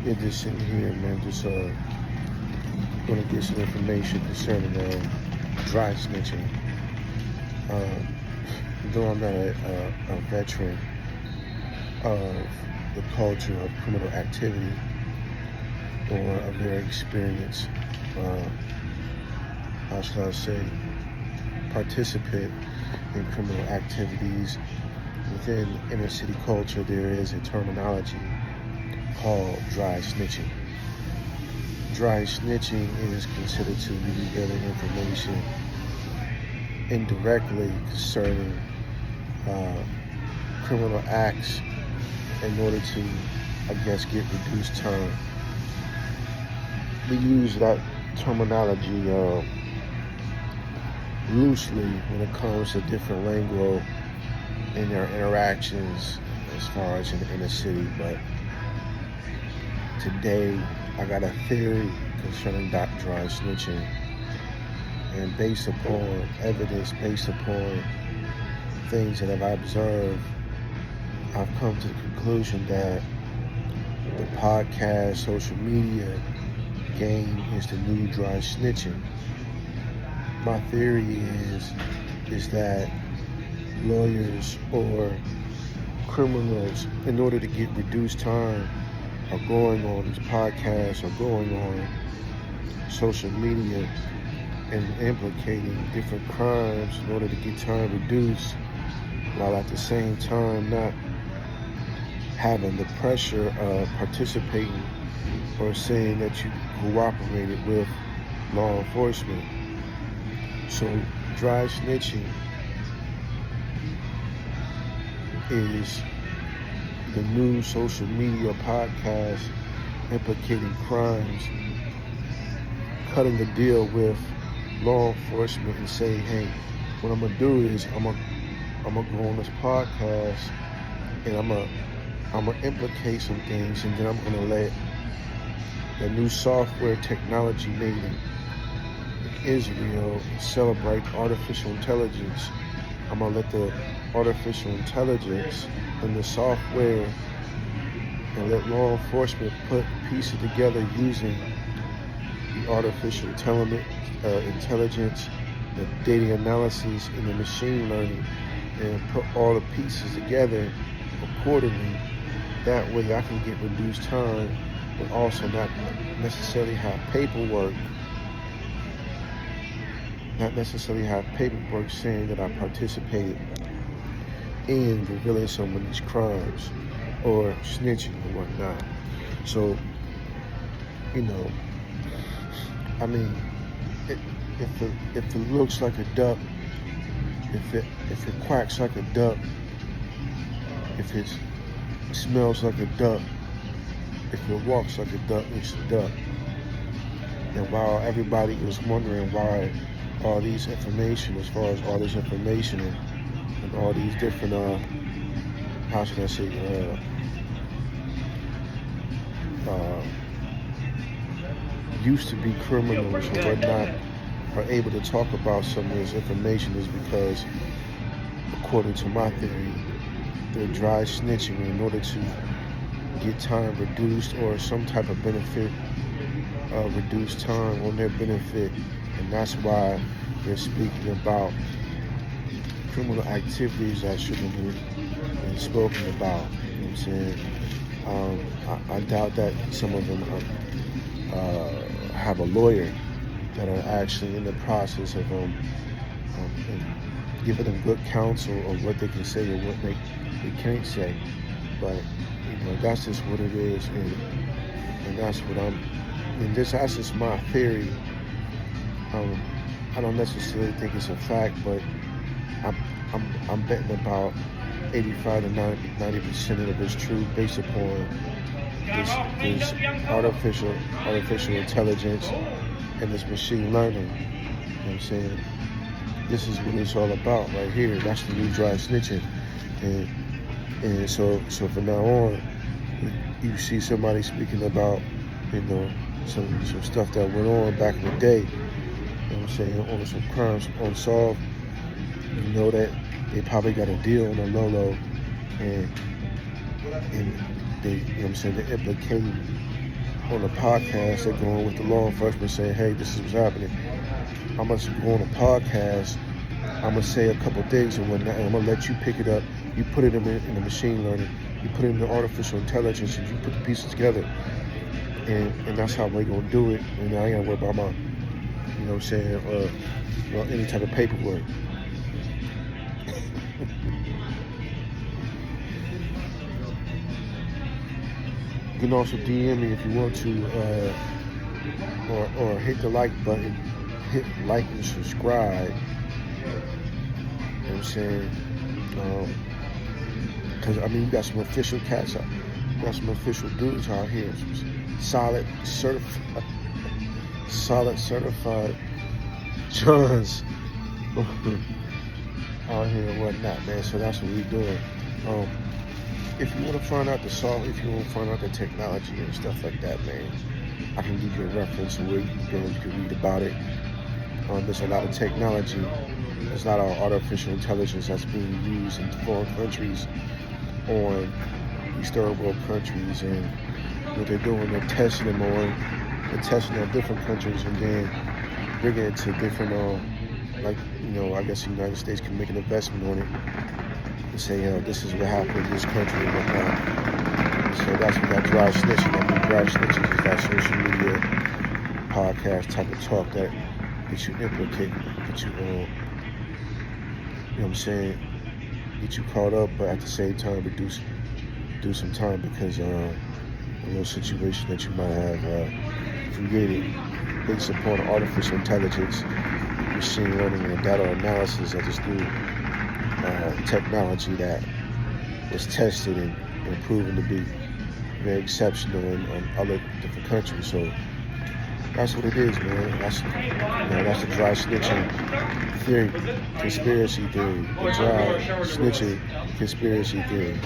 Yeah, just sitting here, man. Just gonna get some information concerning dry snitching. Uh, though I'm not a veteran of the culture of criminal activity or a very experienced, uh, how should I say, participant in criminal activities within inner city culture, there is a terminology called dry snitching. Dry snitching is considered to be revealing information indirectly concerning criminal acts in order to, I guess, get reduced time. We use that terminology loosely when it comes to different lingo in their interactions as far as in the inner city, but today I got a theory concerning dry snitching, and based upon evidence, based upon things that I've observed, I've come to the conclusion that the podcast, social media game is the new dry snitching. My theory is that lawyers or criminals, in order to get reduced time, are going on these podcasts or going on social media and implicating different crimes in order to get time reduced, while at the same time not having the pressure of participating or saying that you cooperated with law enforcement. So dry snitching is the new social media podcast implicating crimes, cutting the deal with law enforcement and saying, hey, what I'm gonna do is I'm gonna go on this podcast and I'm gonna implicate some things, and then I'm gonna let the new software technology made in Israel celebrate artificial intelligence. I'm gonna let the artificial intelligence and the software and let law enforcement put pieces together using the artificial intelligence, the data analysis, and the machine learning, and put all the pieces together accordingly. That way I can get reduced time, but also not necessarily have paperwork saying that I participated in revealing some of these crimes or snitching or whatnot. So, I mean, if it looks like a duck, if it quacks like a duck, if it smells like a duck, if it walks like a duck, it's a duck. And while everybody is wondering why all these information, as far as all this information and all these different, how should I say, used to be criminals or whatnot, are able to talk about some of this information, is because, according to my theory, they're dry snitching in order to get time reduced or some type of benefit, reduced time on their benefit. And that's why they're speaking about criminal activities that shouldn't have been spoken about. You know what I'm saying? I doubt that some of them have a lawyer that are actually in the process of giving them good counsel of what they can say or what they can't say. But that's just what it is, and that's what that's just my theory. I don't necessarily think it's a fact, but I'm betting about 85 to 90% of it is true, based upon this artificial intelligence and this machine learning. You know what I'm saying? This is what it's all about right here. That's the new dry snitching. And so from now on, you see somebody speaking about, some stuff that went on back in the day. You know what I'm saying? On some crimes unsolved. You know that they probably got a deal on the low, and they, you know what I'm saying, they're implicating on the podcast, they're going with the law enforcement saying, hey, this is what's happening. I'm going to go on a podcast. I'm going to say a couple things and whatnot, and I'm going to let you pick it up. You put it in the machine learning. You put it in the artificial intelligence, and you put the pieces together. And that's how we're going to do it. And I ain't got to worry about my, you know what I'm saying, any type of paperwork. You can also DM me if you want to, or hit the like button, hit like and subscribe. You know what I'm saying? Because, I mean, you got some official cats out. You got some official dudes out here. Solid certified Johns out here and whatnot, man. So that's what we're doing. If you want to find out if you want to find out the technology and stuff like that, man, I can give you a reference where you can go, you can read about it. There's a lot of technology. There's a lot of artificial intelligence that's being used in foreign countries, on these third world countries, and what they're doing, they're testing them on different countries, and then bringing it to different, I guess the United States can make an investment on it and say, this is what happened in this country and whatnot. So that's what that Drysnitching. I mean, Drysnitching is that social media podcast type of talk that you implicate, that you, you know what I'm saying, get you caught up, but at the same time reduce some time because a little situation that you might have created based upon artificial intelligence, machine learning, and data analysis of this new technology that was tested and proven to be very exceptional in other different countries. So that's what it is, man. That's the Drysnitching theory, conspiracy theory. The Drysnitching conspiracy theory.